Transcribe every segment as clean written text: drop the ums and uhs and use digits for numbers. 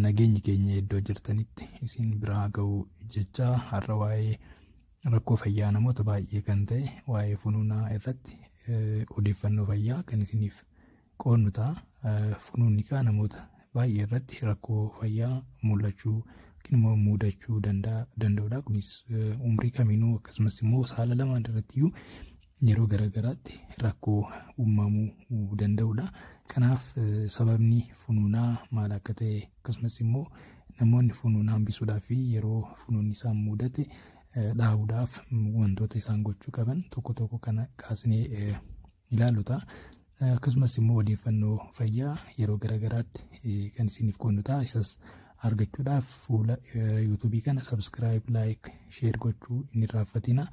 nageenyi keenya iddoo jirtanitti isin biraa ga'uu jecha har'a waa'ee rakkoo fayyaa namoota baay'ee kan ta'e waa'ee funuunaa irratti odeeffannoo fayyaa kan isiniif qoonnu ta'a. Funuunni namoota baay'ee irratti rakkoo fayyaa mul'achuu yookiin immoo mudachuu danda'udha. Kunis umrii kamiinuu akkasumas immoo saala lamaan irrattiyyuu yeroo garaagaraatti rakkoo uumamuu danda'udha. Kanaaf sababni funuunaa maal akka ta'e akkasumas immoo namoonni funuunaa hambisuudhaaf fi yeroo funuunni isaan mudate dhaabuudhaaf wantoota isaan gochuu qaban tokko kana kaasnee ilaallu ta'a. Akkasumas immoo odeeffannoo fayyaa yeroo garaagaraatti kan isiniif qoonnu ta'a. Isas argachuudhaaf fuula YouTube kana subscribe, like, share gochuu hin irraanfatina.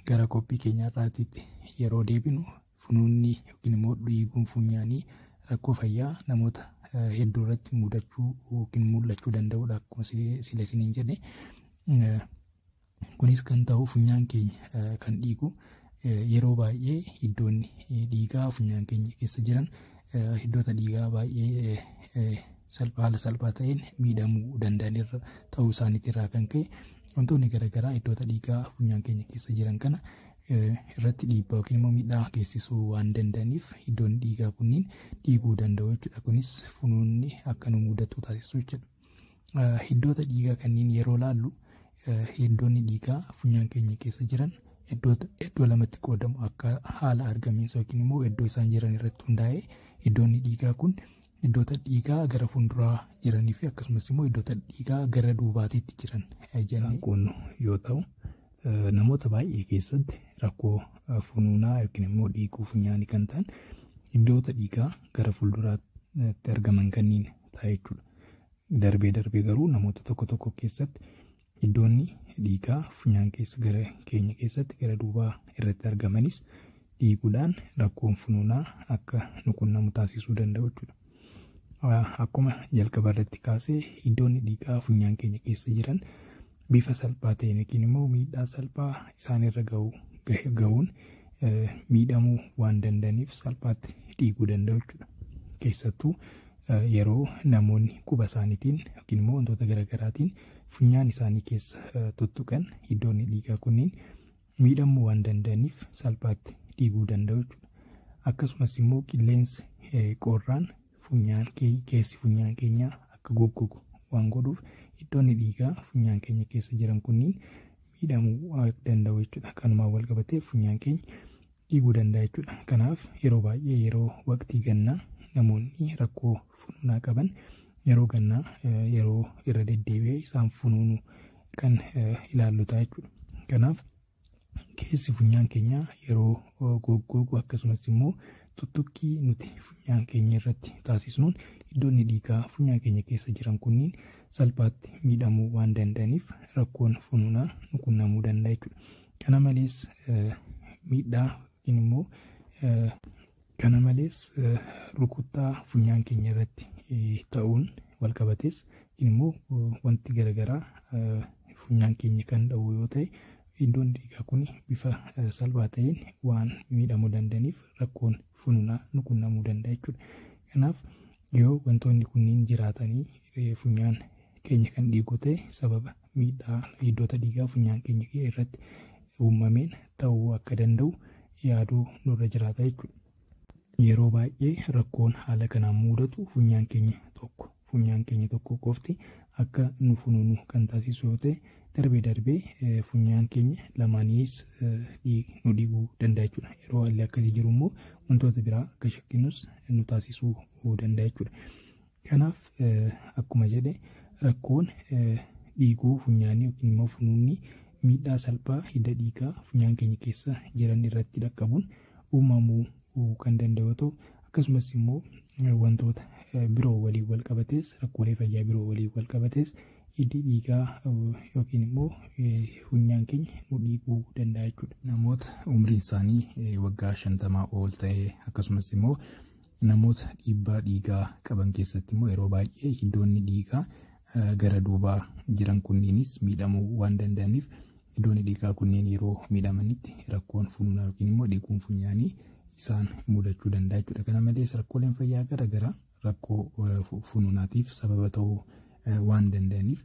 Gara qophii keenyaarraatitti yeroo deebinu funuunni yookiin immoo dhiiguun funyaanii rakkoo fayyaa namoota hedduu irratti mudachuu yookiin mul'achuu danda'udha. Akkuma sila isiniin jedhe kunis kan ta'u funyaan keenya kan dhiigu yeroo baay'ee iddoonni dhiigaa funyaan keenya keessa jiran iddoota dhiigaa baay'ee haala salphaa ta'een miidhamuu danda'an ta'uu isaaniitirraa kan ka'e wantoonni garaagaraa iddoota dhiigaa funyaan keenya keessa jiran kana irratti dhiibbaa yookiin immoo miidhaa geessisuu waan danda'aniif iddoonni dhiigaa kunniin dhiiguu danda'u jechuudha. Kunis funuunni akka nu mudatu taasisuu jechuudha. Iddoota dhiigaa kanneen yeroo laallu iddoonni dhiigaa funyaan keenya keessa jiran iddoo lamatti qoodamu akka haala argamiinsa yookiin immoo iddoo isaan jiran irratti hundaa'ee iddoonni dhiigaa kun iddoota dhiigaa gara fuulduraa jiranii fi akkasumas immoo iddoota dhiigaa gara duubaatiitti jiran jennee qoonnu yoo ta'u, namoota baay'ee keessatti rakkoo funuunaa yookiin immoo dhiiguu funyaanii kan ta'an iddoota dhiigaa gara fuulduraatti argaman kanneen ta'a jechuudha. Darbee garuu namoota tokko keessatti iddoonni dhiigaa funyaan keessa gara keenya keessatti gara duubaa irratti argamanis dhiiguudhaan rakkoon funuunaa akka nu qunnamu taasisuu danda'u jechuudha. Akkuma jalqaba irratti kaasee iddoonni dhiigaa funyaan keenya keessa jiran bifa salphaa ta'een yookiin immoo miidhaa salphaa isaanirra ga'uun miidhamuu waan danda'aniif salphaatti dhiiguu danda'u jechuudha. Keessattuu yeroo namoonni quba isaaniitiin yookiin immoo wantoota garaagaraatiin funyaan isaanii keessa tuttuqan iddoonni dhiigaa kunniin miidhamuu waan danda'aniif salphaatti dhiiguu danda'u jechuudha. Akkasumas immoo qilleensi qorraan keessi funyaan keenyaa akka goggogu waan godhuuf iddoonni dhiigaa funyaan keenya keessa jiran kunniin miidhamuu danda'u jechuudha. Kanumaan wal qabatee funyaan keenya dhiiguu danda'a jechuudha. Kanaaf yeroo baay'ee yeroo waqtii gannaa namoonni rakkoo funuunaa qaban yeroo gannaa yeroo irra deddeebi'ee isaan funuunu kan ilaallu ta'a jechuudha. Kanaaf keessi funyaan keenyaa yeroo goggogu akkasumas immoo tuttuqqii nuti funyaan keenya irratti taasisnuun iddoonni dhiigaa funyaan keenya keessa jiran kunniin salphaatti miidhamuu waan danda'aniif rakkoon funuunaa nu qunnamuu danda'a jechuudha. Kana malees rukuttaa funyaan keenya irratti ta'uun wal qabates immoo wanti garaagaraa funyaan keenya kan dha'u yoo ta'e iddoon dhiigaa kun bifa salphaa ta'een waan miidhamuu danda'aniif rakkoon funuunaa nu qunnamuu danda'a jechuudha. Kanaaf yoo wantoonni kunniin jiraatanii funyaan keenya kan dhiigu ta'e sababa miidhaa iddoota dhiigaa funyaan keenya irratti uumameen ta'uu akka danda'u yaaduu nurra jiraata jechuudha. Yeroo baay'ee rakkoon haala kanaan mudatu funyaan keenya tokko qofti akka nu funuunu kan taasisu yoo ta'e darbee funyaan keenya lamaaniis nu dhiiguu danda'a jechuudha. Yeroo haalli akkasii jiru immoo wantoota biraa akka shakkinus nu taasisuu danda'a jechuudha. Kanaaf akkuma jedhe rakkoon dhiiguu funyaanii yookiin immoo funuunni miidhaa salphaa hidda dhiigaa funyaan keenya keessa jiran irratti dhaqqabuun uumamuu kan danda'u yoo ta'u, akkasumas immoo wantoota biroo waliin wal qabates rakkoolee fayyaa biroo waliin wal qabates hiddi dhiigaa yookiin immoo funyaan keenya nu dhiiguu danda'a jechuudha. Namoota umriin isaanii waggaa 50 ol ta'e akkasumas immoo namoota dhiibbaa dhiigaa qaban keessatti immoo yeroo baay'ee iddoonni dhiigaa gara duubaa jiran kunniinis miidhamuu waan danda'aniif iddoonni dhiigaa kunneen yeroo miidhamanitti rakkoon funuunaa yookiin immoo dhiiguun funyaanii isaan mudachuu danda'a jechuudha. Kana malees rakkooleen fayyaa garaagaraa rakkoo funuunaatiif sababa ta'uu waan danda'aniif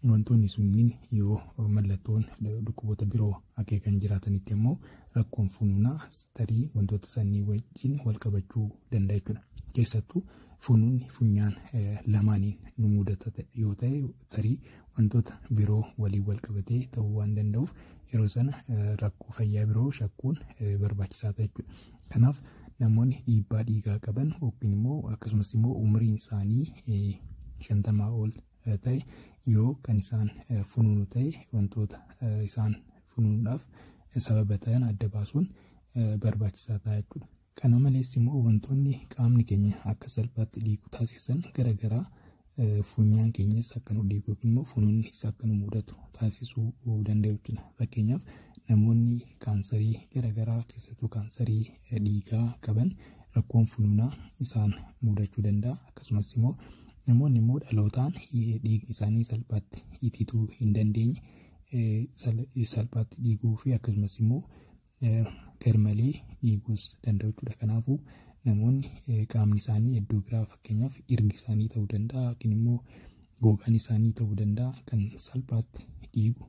wantoonni sunniin yoo mallattoon dhukkuboota biroo akeekan jiraatanitti immoo rakkoon funuunaa tarii wantoota sanii wajjin wal qabachuu danda'a jechuudha. Keessattuu funuunni funyaan lamaaniin nu mudata yoo ta'e tarii wantoota biroo waliin wal qabatee ta'uu waan danda'uuf yeroo sana rakkoo fayyaa biroo shakkuun barbaachisaa ta'a jechuudha. Kanaaf namoonni dhiibbaa dhiigaa qaban yookiin immoo akkasumas immoo umriin isaanii 50 ol ta'e yoo kan isaan funuunu ta'e wantoota isaan funuunuudhaaf sababa ta'an adda baasuun barbaachisaa ta'a jechuudha. Kana malees immoo wantoonni qaamni keenya akka salphaatti dhiigu taasisan garaagaraa funyaan keenyas akka nu dhiigu yookiin immoo funuunnis akka nu mudatu taasisuu danda'u jechuudha. Fakkeenyaaf namoonni kaansarii garaagaraa keessattuu kaansarii dhiigaa qaban rakkoon funuunaa isaan mudachuu danda'a. Akkasumas immoo namoonni immoo dhalootaan dhiigni isaanii salphaatti itituu hin dandeenye salphaatti dhiiguu fi akkasumas immoo garmalee dhiiguus danda'u jechuudha. Kanaafuu namoonni qaamni isaanii iddoo biraa fakkeenyaaf irgi isaanii ta'uu danda'a yookiin immoo gogaan isaanii ta'uu danda'a kan salphaatti dhiigu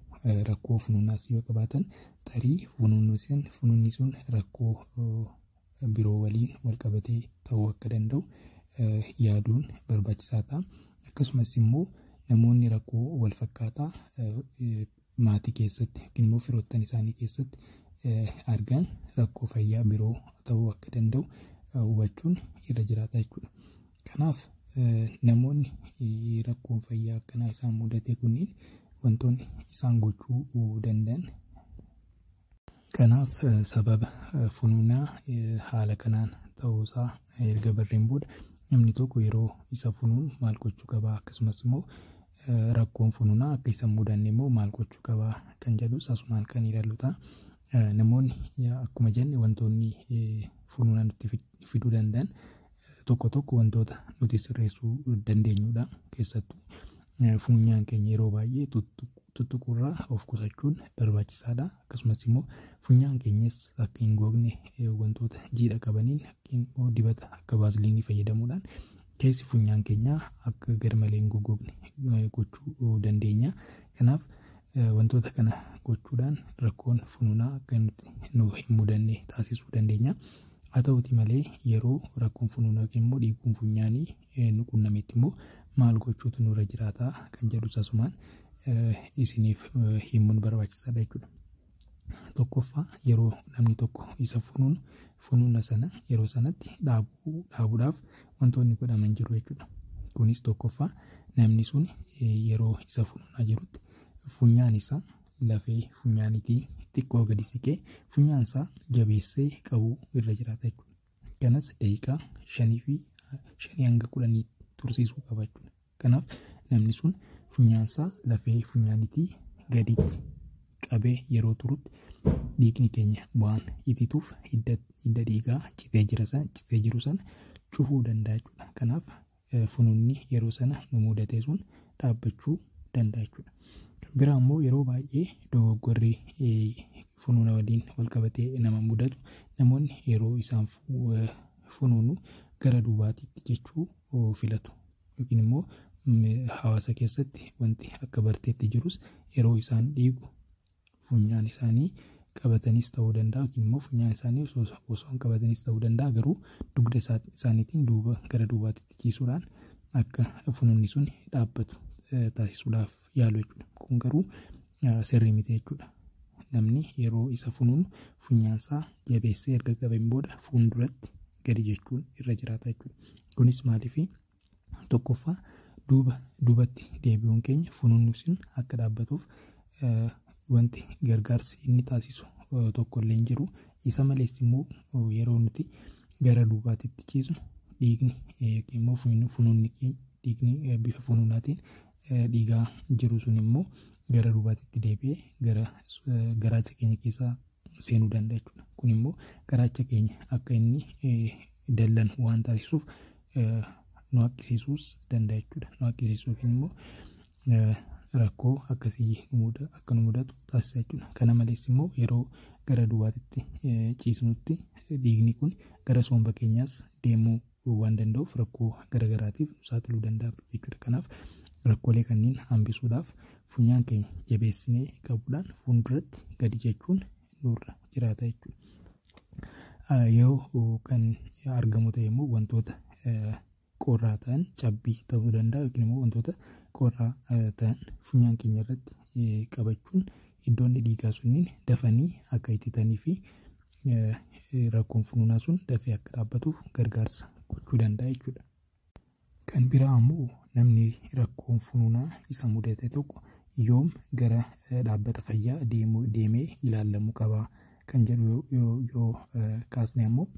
rakkoo funuunaas yoo qabaatan tarii funuunni sun rakkoo biroo waliin wal qabatee ta'uu akka danda'u yaaduun barbaachisaa ta'a. Akkasumas immoo namoonni rakkoo wal fakkaataa maatii keessatti yookiin immoo firoottan isaanii keessatti argan rakkoo fayyaa biroo ta'uu akka danda'u hubachuun irra jiraata jechuudha. Kanaaf namoonni rakkoon fayyaa akkanaa isaan mudate kunniin wantoonni isaan gochuu danda'an. Kanaaf sababa funuunaa haala kanaan ta'uusaa erga barreen booda namni tokko yeroo isa funuun maal gochuu qabaa akkasumas immoo rakkoon funuunaa akka isa mudanne immoo maal gochuu qabaa kan jedhus asumaan kan ilaallu ta'a. Namoonni akkuma jenne wantoonni funuunaa nutti fiduu danda'an tokko wantoota nuti sirreessuu dandeenyudha. Keessattuu funyaan keenya yeroo baay'ee tuttuqurraa of qusachuun barbaachisaadha. Akkasumas immoo funyaan keenyas akka hin gogne wantoota jiidha qabaniin immoo dibata akka vaaziliinii fayyadamuudhaan keessi funyaan keenyaa akka garmalee hin gogne gochuu dandeenya. Kanaaf wantoota kana gochuudhaan rakkoon funuunaa akka nu hin mudanne taasisuu dandeenya. Haa ta'uuti malee yeroo rakkoon funuunaa yookiin immoo dhiiguun funyaanii nu qunnametti immoo maal gochuutu nurra jiraataa kan jedhu asumaan isiniif himuun barbaachisaadha jechuudha. Tokkoffaa yeroo namni tokko isa funuuna sana yeroo sanatti dhaabuudhaaf wantoonni godhaman jiru jechuudha. Kunis tokkoffaa namni sun yeroo isa funuunaa jirutti funyaan isaa lafee funyaanitii xiqqoo gadi siqee funyaan isaa jabeessee qabuu irra jiraata jechuudha. Kanas daqiiqaa 5 hanga 10 tursiisuu qaba jechuudha. Kanaaf namni sun funyaan isaa lafee funyaanitii gaditti qabee yeroo turutti dhiigni keenya waan itituuf hidda dhiigaa citee jiru sana cufuu danda'a jechuudha. Kanaaf funuunni yeroo sana nu mudate sun dhaabbachuu danda'a jechuudha. Biraa immoo yeroo baay'ee dogoggorri funuuna waliin wal qabatee nama mudatu namoonni yeroo isaan funuunu gara duubaatitti jechuu filatu yookiin immoo hawaasa keessatti wanti akka barteetti jirus yeroo isaan dhiigu funyaan isaanii qabatanis ta'uu danda'a yookiin immoo funyaan isaanii osoo hin qabatanis ta'uu danda'a garuu dugda isaaniitiin gara duubaatitti ciisuudhaan akka funuunni sun dhaabbatu taasisuudhaaf yaalu jechuudha. Kun garuu sirrii miti jechuudha. Namni yeroo isa funuunu funyaansaa jabeessee erga qabeen booda fuulduratti gadi jechuun irra jiraata jechuudha. Kunis maaliif tokkoffaa duubatti deebi'uun keenya funuunni sun akka dhaabbatuuf wanti gargaarsi inni taasisu tokkollee hin jiru. Isa malees immoo yeroo nuti gara duubaatitti ciisnu dhiigni yookiin immoo funuunni dhiigni bifa funuunaatiin dhiigaa jiru sun immoo gara duubaatitti deebi'ee gara garaacha keenya keessaa seenuu danda'a jechuudha. Kun immoo garaacha keenya akka inni dallan waan taasisuuf nu akkisiisuus danda'a jechuudha. Nu akkisiisuuf immoo rakkoo akkasii akka nu mudatu taasisa jechuudha. Kana malees immoo yeroo gara duwwaatitti ciisnutti dhiigni kun gara somba keenyaas deemuu waan danda'uuf rakkoo garagaraatiif nu saaxiluu danda'a jechuudha. Kanaaf rakkoolee kanneen hambisuudhaaf funyaan keenya jabeessinee qabuudhaan fuulduratti gadi jechuun nurra jiraata jechuudha. Yoo kan argamu ta'e immoo wantoota qorraa ta'an cabbii ta'uu danda'a yookiin immoo wantoota qorraa ta'an funyaan keenya irratti qabachuun iddoonni dhiigaa sunniin dafanii akka ittitanii fi rakkoon funuunaa sun dafee akka dhaabbatuuf gargaarsa gochuu danda'a jechuudha. Kan biraa immoo namni rakkoon funuunaa isa mudate tokko yoom gara dhaabbata fayyaa deemee ilaalamuu qaba kan jedhu yoo kaasne ammoo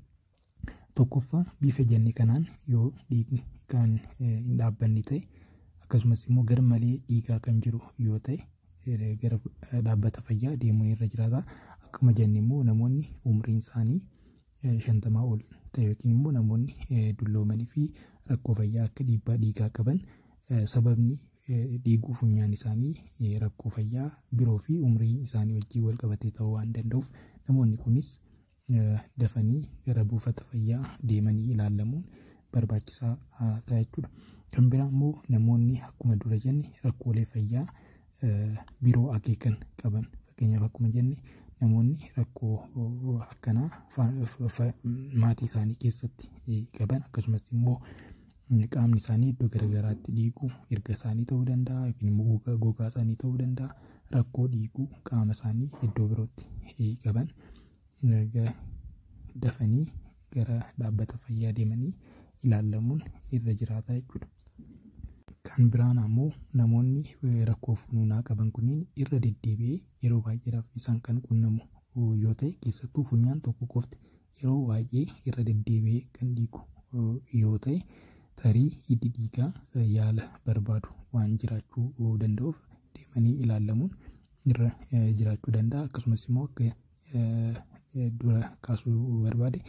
tokkoffaa bifa jennee kanaan yoo dhiigni kan hin dhaabbanne ta'e akkasumas immoo gar malee dhiigaa kan jiru yoo ta'e gara dhaabbata fayyaa deemuun irra jiraata. Akkuma jenne immoo namoonni umriin isaanii 50 ol ta'e yookiin immoo namoonni dulloomanii fi rakkoo fayyaa akka dhiibbaa dhiigaa qaban sababni dhiiguu funyaan isaanii rakkoo fayyaa biroo fi umrii isaanii wajjin wal qabatee ta'uu waan danda'uuf namoonni kunis dafanii gara buufata fayyaa deemanii ilaalamuun barbaachisaa ta'a jechuudha. Kan biraa immoo namoonni akkuma dura jenne rakkoolee fayyaa biroo akeekan qaban fakkeenyaaf akkuma jenne namoonni rakkoo akkanaa maatii isaanii keessatti qaban akkasumas immoo qaamni isaanii iddoo garagaraatti dhiiguu erga isaanii ta'uu danda'a yookiin immoo gogaa isaanii ta'uu danda'a rakkoo dhiiguu qaama isaanii iddoo birootti qaban dafanii gara dhaabbata fayyaa deemanii ilaalamuun irra jiraata jechuudha. Kan biraan ammoo namoonni rakkoo funuunaa qaban kunniin irra deddeebi'ee yeroo baay'eedhaaf isaan kan qunnamu yoo ta'e keessattuu funyaan tokko qofti yeroo baay'ee irra deddeebi'ee kan dhiigu yoo ta'e tarii hiddi dhiigaa yaala barbaadu waan jiraachuu danda'uuf deemanii ilaalamuun irra jiraachuu danda'a. Akkasumas immoo akka dura kaasuu barbaade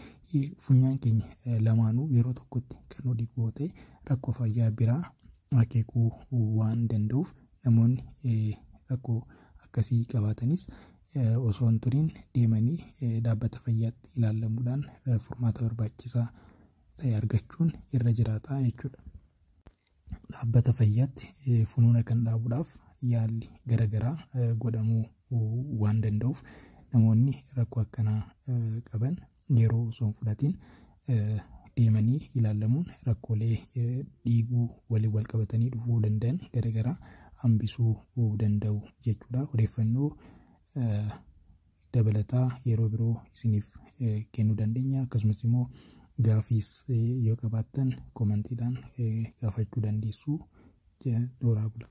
funyaan keenya lamaanuu yeroo tokkotti kan dhiigu yoo ta'e rakkoo fayyaa biraa akeekuu waan danda'uuf namoonni rakkoo akkasii qabaatanis osoo hin turiin deemanii dhaabbata fayyaatti ilaalamuudhaan furmaata barbaachisaa ta'e argachuun irra jiraata jechuudha. Dhaabbata fayyaatti funuuna kan dhaabuudhaaf yaalli garagaraa godhamuu waan danda'uuf namoonni rakkoo akkanaa qaban yeroo osoo hin fudhatiin deemanii ilaalamuun rakkoolee dhiiguu waliin wal qabatanii dhufuu danda'an garagaraa hambisuu danda'u jechuudha. Odeeffannoo dabalataa yeroo biroo isiniif kennuu dandeenya. Akkasumas immoo gaafiis yoo qabaattan komantiidhaan gaafachuu dandeessu. Dooraa bula.